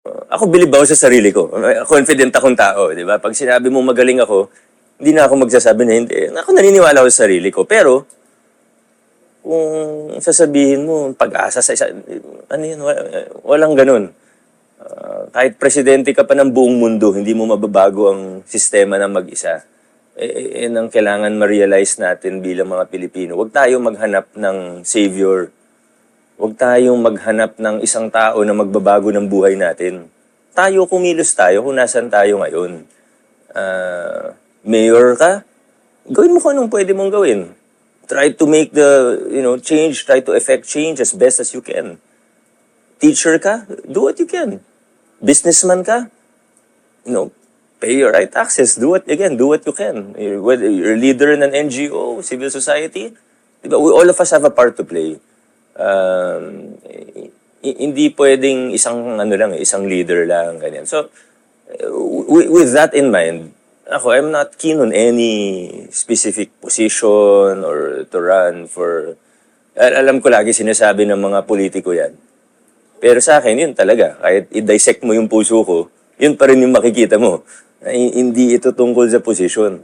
Ako bilib ako sa sarili ko. Confident akong tao, di ba? Pag sinabi mo magaling ako, hindi na ako magsasabi na hindi. Ako naniniwala ako sa sarili ko. Pero, kung sasabihin mo, pag-asa sa isa, ano yun, walang ganun. Kahit presidente ka pa ng buong mundo, hindi mo mababago ang sistema ng mag-isa. Yan ang kailangan ma-realize natin bilang mga Pilipino. Huwag tayo maghanap ng savior. Huwag tayong maghanap ng isang tao na magbabago ng buhay natin. Tayo, kumilos tayo kung nasan tayo ngayon. Mayor ka, gawin mo kung anong pwede mong gawin. Try to make the, change, try to effect change as best as you can. Teacher ka, do what you can. Businessman ka, pay your right taxes, do what you can. Whether you're a leader in an NGO, civil society, diba, all of us have a part to play. Hindi pwedeng isang leader lang, ganyan. So, with that in mind, I'm not keen on any specific position or to run for... Alam ko lagi sinasabi ng mga politiko yan. Pero sa akin, yun talaga. Kahit i-dissect mo yung puso ko, yun pa rin yung makikita mo. Hindi ito tungkol sa posisyon.